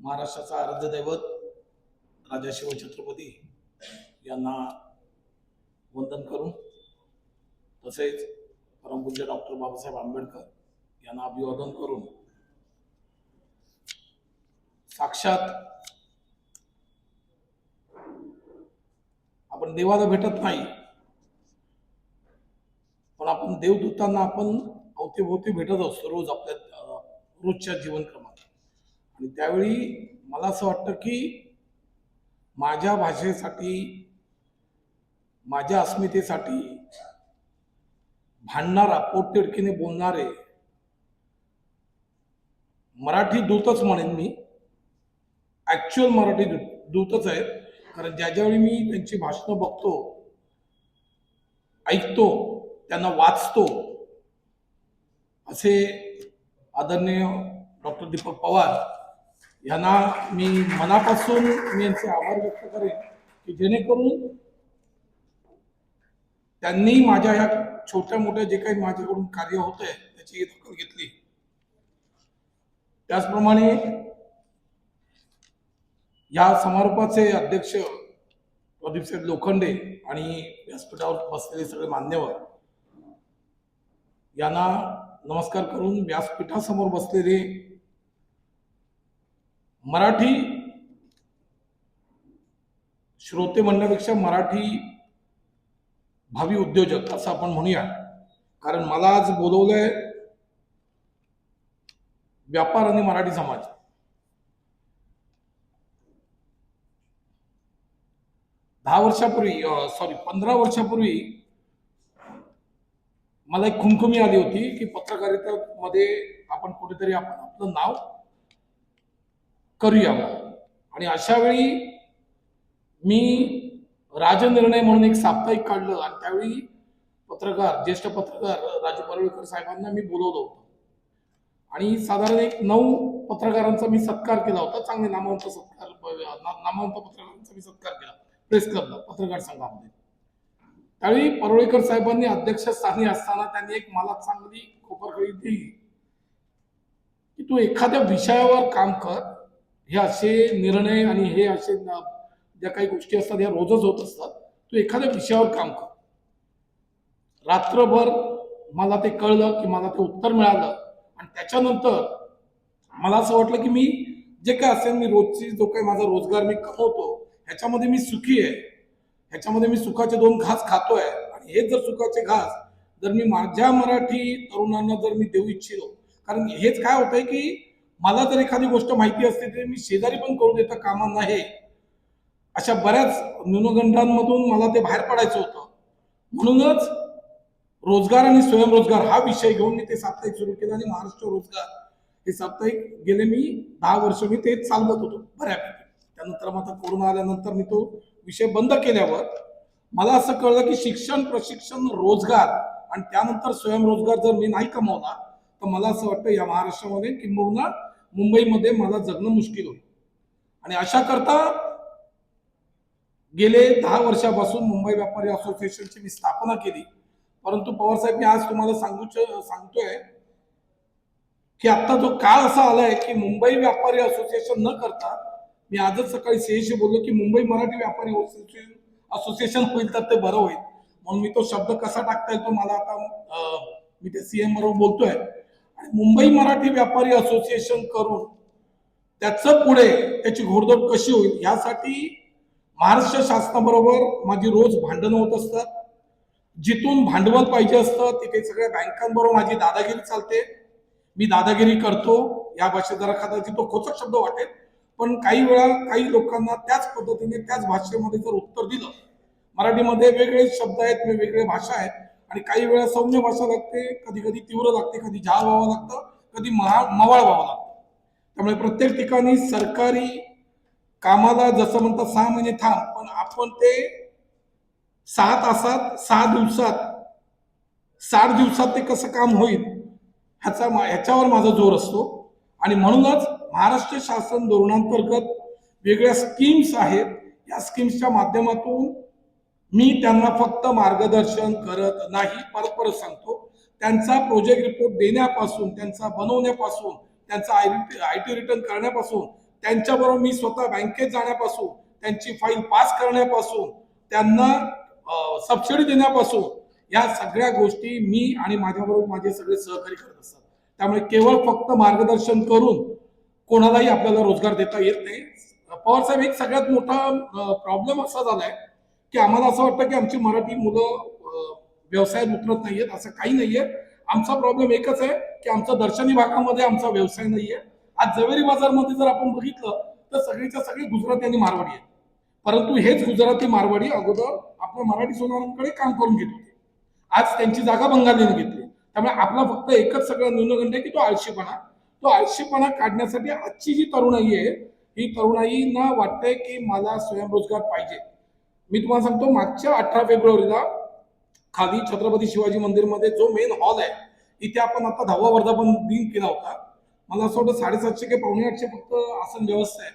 महाराष्ट्राचा आराध्य दैवत राजा शिवछत्रपती यांना वंदन करून तसेच परमपूज्य डॉक्टर बाबासाहेब आंबेडकर यांना अभिवादन करून साक्षात आपण देवाला भेटत नाही, पण आपण देवदूतांना आपण अवतीभोवती भेटत असतो रोज आपल्या रोजच्या जीवनक्रमात. आणि त्यावेळी मला असं वाटतं की माझ्या भाषेसाठी, माझ्या अस्मितेसाठी भांडणारा, पोटतिडकीने बोलणारे मराठी दूतच म्हणेन मी, ऍक्च्युअल मराठी दूतच आहेत. कारण ज्यावेळी मी त्यांची भाषणं बघतो, ऐकतो, त्यांना वाचतो, असे आदरणीय डॉक्टर दीपक पवार यांना मी मनापासून यांचे आभार व्यक्त करेन की जेणेकरून त्यांनी माझ्या ह्या छोट्या मोठ्या जे काही माझ्याकडून कार्य होत आहे त्याची दखल घेतली. त्याचप्रमाणे या समारोपाचे अध्यक्ष प्रदीपसाहेब लोखंडे आणि व्यासपीठावर बसलेले सगळे मान्यवर यांना नमस्कार करून व्यासपीठासमोर बसलेले मराठी श्रोते म्हणण्यापेक्षा मराठी भावी उद्योजक असं आपण म्हणूया, कारण मला आज बोलवलंय व्यापार आणि मराठी समाज. सॉरी 15 वर्षापूर्वी मला एक खुमखुमी आली होती की पत्रकारितेमध्ये आपण कुठेतरी आपलं नाव करूयावं. आणि अशा वेळी मी राजनिर्णय म्हणून एक साप्ताहिक काढलं आणि त्यावेळी ज्येष्ठ पत्रकार राजू परुळेकर साहेबांना मी बोलवलं होतं आणि साधारण एक 9 पत्रकारांचा मी सत्कार केला होता. चांगले नामवंत पत्रकारांचा मी सत्कार केला प्रेस क्लबला, पत्रकार संघामध्ये. त्यावेळी परुळेकर साहेबांनी अध्यक्षस्थानी असताना त्यांनी एक मला चांगली खोपरखळी दिली की तू एखाद्या विषयावर काम कर, हे असे निर्णय आणि हे असे ज्या काही गोष्टी असतात ह्या रोजच होत असतात, तू एखाद्या विषयावर काम कर. रात्रभर मला ते कळलं की मला ते उत्तर मिळालं आणि त्याच्यानंतर मला असं वाटलं की मी जे काय असेल, मी रोजची जो काही माझा रोजगार मी कमवतो ह्याच्यामध्ये मी सुखी आहे, ह्याच्यामध्ये मी सुखाचे 2 घास खातोय. आणि हे जर सुखाचे घास जर मी माझ्या मराठी तरुणांना जर मी देऊ इच्छितो, कारण हेच काय होतंय की मला जर एखादी गोष्ट माहिती असते तर मी शेजारी पण करू देता कामा नये, अशा बऱ्याच न्यूनगंडांमधून मला ते बाहेर पडायचं होतं. म्हणूनच रोजगार आणि स्वयंरोजगार हा विषय घेऊन मी ते साप्ताहिक सुरू केलं आणि महाराष्ट्र रोजगार हे साप्ताहिक गेले मी 10 वर्ष मी ते चालवत होतो बऱ्यापैकी. त्यानंतर मग आता कोरोना आल्यानंतर मी तो विषय बंद केल्यावर मला असं कळलं की शिक्षण, प्रशिक्षण, रोजगार आणि त्यानंतर स्वयंरोजगार जर मी नाही कमवला तर मला असं वाटतं या महाराष्ट्रामध्ये किंबहुना मुंबईमध्ये मला जगणं मुश्किल होईल. आणि अशा करता गेले 10 वर्षापासून मुंबई व्यापारी असोसिएशनची मी स्थापना केली. परंतु पवार साहेब, मी आज तुम्हाला सांगतोय की आता जो काळ असा आलाय की मुंबई व्यापारी असोसिएशन न करता मी आजच सकाळी सीएशी बोललो की मुंबई मराठी व्यापारी असोसिएशन होईल तर ते बरं होईल. म्हणून मी तो शब्द कसा टाकता येतो मला आता मी ते सीएम बरोबर बोलतोय. आणि मुंबई मराठी व्यापारी असोसिएशन करून त्याचं पुढे त्याची घोडदौड कशी होईल यासाठी महाराष्ट्र शासनाबरोबर माझी रोज भांडणं होत असतात. जिथून भांडवल पाहिजे असतं तिथे सगळ्या बँकांबरोबर माझी दादागिरी चालते. मी दादागिरी करतो, या भाषेत जरा कदाचित तो खोचक शब्द वाटेल, पण काही वेळा काही लोकांना त्याच पद्धतीने त्याच भाषेमध्ये जर उत्तर दिलं, मराठीमध्ये वेगळे शब्द आहेत, वेगवेगळ्या भाषा आहेत आणि काही वेळा सौम्य भाषा लागते, कधी कधी तीव्र लागते, कधी झाळ व्हावं लागतं, कधी मवाळ व्हावं लागतं. त्यामुळे प्रत्येक ठिकाणी सरकारी कामाला जसं म्हणतात 6 महिने थांब, पण आपण ते 6 तासात 6 दिवसात 60 दिवसात ते कसं काम होईल ह्याच्यावर माझा जोर असतो. आणि म्हणूनच महाराष्ट्र शासन धोरणांतर्गत वेगळ्या स्कीम्स आहेत, या स्कीम्सच्या माध्यमातून मी त्यांना फक्त मार्गदर्शन करत नाही, परत सांगतो, त्यांचा प्रोजेक्ट रिपोर्ट देण्यापासून, त्यांचा बनवण्यापासून, त्यांचा IT रिटर्न करण्यापासून त्यांच्याबरोबर मी स्वतः बँकेत जाण्यापासून, त्यांची फाईल पास करण्यापासून, त्यांना सबसिडी देण्यापासून, या सगळ्या गोष्टी मी आणि माझ्याबरोबर माझे सगळे सहकारी करत असतात. त्यामुळे केवळ फक्त मार्गदर्शन करून कोणालाही आपल्याला रोजगार देता येत नाही. पवार साहेब, एक सगळ्यात मोठा प्रॉब्लेम असा झालाय की आम्हाला असं वाटतं की आमची मराठी मुलं व्यवसायात उतरत नाहीयेत. असं काही नाहीये. आमचा प्रॉब्लेम एकच आहे की आमचा दर्शनी भागामध्ये आमचा व्यवसाय नाहीये. आज जवेरी बाजारमध्ये जर आपण बघितलं तर सगळीच्या सगळी गुजराती आणि मारवाडी आहेत, परंतु हेच गुजराती मारवाडी अगोदर आपल्या मराठी सोनारांकडे काम करून घेत होते. आज त्यांची जागा बंगालीने घेतली. त्यामुळे आपला फक्त एकच सगळं न्यूनगंड आहे की तो आळशीपणा. तो आळशीपणा काढण्यासाठी आजची जी तरुणाई आहे, ही तरुणाईंना वाटतंय की मला स्वयंरोजगार पाहिजे. मी तुम्हाला सांगतो, मागच्या 18 फेब्रुवारीला खाली छत्रपती शिवाजी मंदिरमध्ये जो मेन हॉल आहे, इथे आपण आता 10वा वर्धापन दिन केला होता. मला असं वाटतं 750 की 750 फक्त आसन व्यवस्था आहे,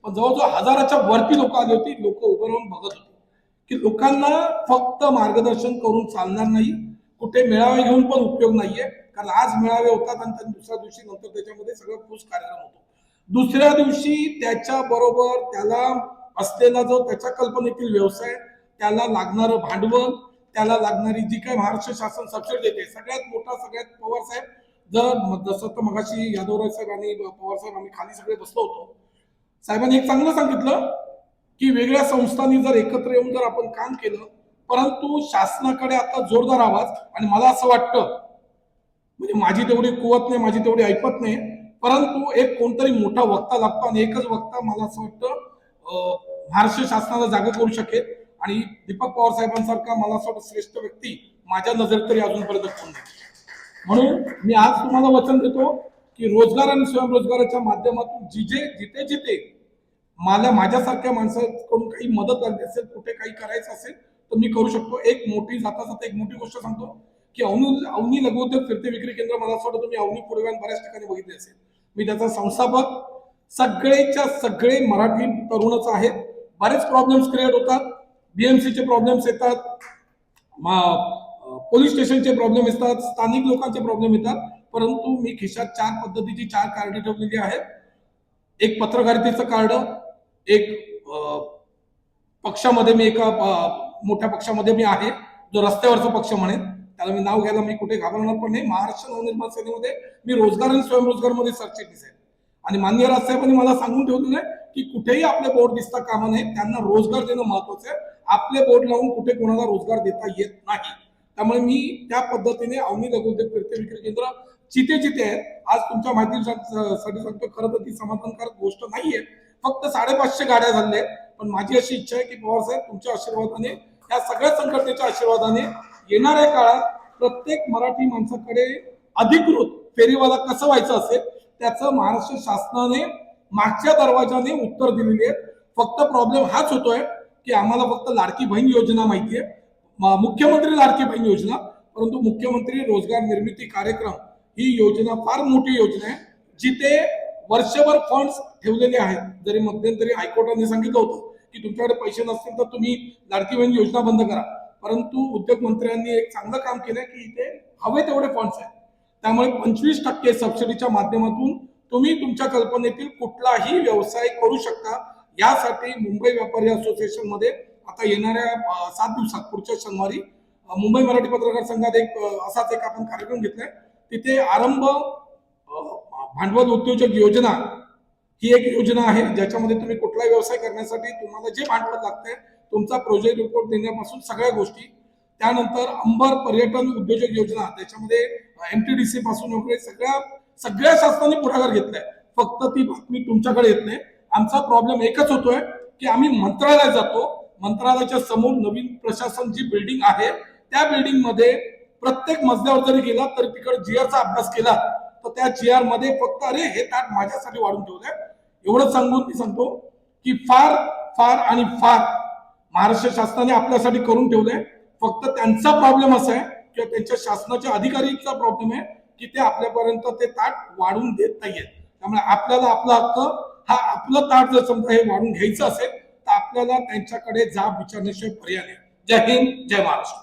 पण जवळजवळ 1000च्या वरती लोक आली होती. लोक उभं राहून बघत होते की लोकांना फक्त मार्गदर्शन करून चालणार नाही, कुठे मेळावे घेऊन पण उपयोग नाहीये. कारण आज मेळावे होतात आणि दुसऱ्या दिवशी नंतर त्याच्यामध्ये सगळं फूस कार्यक्रम होतो. दुसऱ्या दिवशी त्याच्या बरोबर त्याला असलेला जो त्याच्या कल्पनेतील व्यवसाय, त्याला लागणारं भांडवल, त्याला लागणारी जी काही महाराष्ट्र शासन सबसिडी देते, सगळ्यात मोठा सगळ्यात पवार साहेब, जसं तर मगाशी यादवराव साहेब आणि पवार साहेब आम्ही खाली सगळे बसलो होतो, साहेबांनी एक चांगलं सांगितलं की वेगळ्या संस्थांनी जर एकत्र येऊन जर आपण काम केलं, परंतु शासनाकडे आता जोरदार आवाज, आणि मला असं वाटतं म्हणजे माझी तेवढी कुवत नाही, माझी तेवढी ऐपत नाही, परंतु एक कोणतरी मोठा वक्ता लागतो आणि एकच वक्ता मला असं वाटतं महाराष्ट्र शासनाला जागा करू शकेल. आणि दीपक पवार साहेबांसारखा मला असं वाटतं श्रेष्ठ व्यक्ती माझ्या नजरेत तरी अजूनपर्यंत कोण नाही. म्हणून मी आज तुम्हाला वचन देतो की रोजगार आणि स्वयंरोजगाराच्या माध्यमातून जिथे जिथे मला माझ्यासारख्या माणसाकडून काही मदत लागली असेल, कुठे काही करायचं असेल तर मी करू शकतो. एक मोठी जाता एक मोठी गोष्ट सांगतो की अवनी लघुउद्योग फिरते विक्री केंद्र, मला असं वाटतं तुम्ही अवनी पुढव्यान बऱ्याच ठिकाणी बघितले असेल. मी त्याचा संस्थापक. सगळेच्या सगळे मराठी तरुणच आहेत. बरेच प्रॉब्लेम्स क्रिएट होतात. बीएमसीचे प्रॉब्लेम्स येतात, पोलीस स्टेशनचे प्रॉब्लेम येतात, स्थानिक लोकांचे प्रॉब्लेम येतात, परंतु मी खिशात 4 पद्धतीची 4 कार्ड ठेवलेली आहेत. एक पत्रकारितेचं कार्ड, एक पक्षामध्ये मी एका मोठ्या पक्षामध्ये मी आहे, जो रस्त्यावरचा पक्ष म्हणेन, त्याला मी नाव घ्यायला मी कुठे घाबरणार पण नाही. महाराष्ट्र नवनिर्माण सेनेमध्ये मी रोजगार आणि स्वयंरोजगार मध्ये सरचिटणीस आहे. आणि माननीय राजसाहेबांनी मला सांगून ठेवलेलं आहे की कुठेही आपले बोर्ड दिसता कामा नये, त्यांना रोजगार देणं महत्वाचं आहे. आपले बोर्ड लावून कुठे कोणाला रोजगार देता येत नाही. त्यामुळे मी त्या पद्धतीने अवनी लघुउद्योग फिरते विक्री केंद्र जिथे आहेत. आज तुमच्या माहितीसाठी सांगतो, खरं तर ती समाधानकारक गोष्ट नाहीये. फक्त 550 गाड्या झाल्या, पण माझी अशी इच्छा आहे की पवार साहेब, तुमच्या आशीर्वादाने, या सगळ्या संघटनेच्या आशीर्वादाने येणाऱ्या काळात प्रत्येक मराठी माणसाकडे अधिकृत फेरीवाला कसं व्हायचं असेल त्याचं महाराष्ट्र शासनाने मागच्या दरवाजाने उत्तर दिलेली आहे. फक्त प्रॉब्लेम हाच होतोय की आम्हाला फक्त लाडकी बहीण योजना माहिती आहे, मुख्यमंत्री लाडकी बहीण योजना, परंतु मुख्यमंत्री रोजगार निर्मिती कार्यक्रम ही योजना फार मोठी योजना आहे, जिथे वर्षभर फंड्स ठेवलेले आहेत. जरी मध्यंतरी हायकोर्टाने सांगितलं होतं की तुमच्याकडे पैसे नसतील तर तुम्ही लाडकी बहीण योजना बंद करा, परंतु उद्योग मंत्र्यांनी एक चांगलं काम केलंय की इथे हवे तेवढे फंड्स आहेत. त्यामुळे 25% सबसिडीच्या माध्यमातून तुम्ही तुमच्या कल्पनेतील कुठलाही व्यवसाय करू शकता. यासाठी मुंबई व्यापारी असोसिएशन मध्ये आता येणाऱ्या 7 दिवसात पुढच्या शनिवारी मुंबई मराठी पत्रकार संघात असाच एक आपण कार्यक्रम घेतलाय. तिथे आरंभ भांडवल उद्योजक योजना ही एक योजना आहे, ज्याच्यामध्ये तुम्ही कुठलाही व्यवसाय करण्यासाठी तुम्हाला जे भांडवल लागतंय, तुमचा प्रोजेक्ट रिपोर्ट देण्यापासून सगळ्या गोष्टी. त्यानंतर अंबर पर्यटन उद्योजक योजना, त्याच्यामध्ये एमटीडीसी पासून वगैरे सगळ्या शासनाने पुढाकार घेतलाय. फक्त ती बातमी तुमच्याकडे येत नाही. आमचा प्रॉब्लेम एकच होतोय की आम्ही मंत्रालयात जातो, मंत्रालयाच्या समोर नवीन प्रशासन जी बिल्डिंग आहे त्या बिल्डिंग मध्ये प्रत्येक मजल्यावर जरी गेला तरी तिकडे जीआरचा अभ्यास केला तर त्या जीआर मध्ये फक्त अरे हे ताट माझ्यासाठी वाढून ठेवलंय एवढं सांगून मी सांगतो की फार फार आणि फार महाराष्ट्र शासनाने आपल्यासाठी करून ठेवलंय. फक्त त्यांचा प्रॉब्लेम असा आहे किंवा त्यांच्या शासनाच्या अधिकारीचा प्रॉब्लेम आहे की ते आपल्यापर्यंत ते ताट वाढून देत नाहीयेत. त्यामुळे आपल्याला आपला हक्क हा, आपलं ताट जर समजा हे वाढून घ्यायचं असेल तर आपल्याला त्यांच्याकडे जाब विचारण्याशिवाय पर्याय नाही. जय हिंद, जय महाराष्ट्र.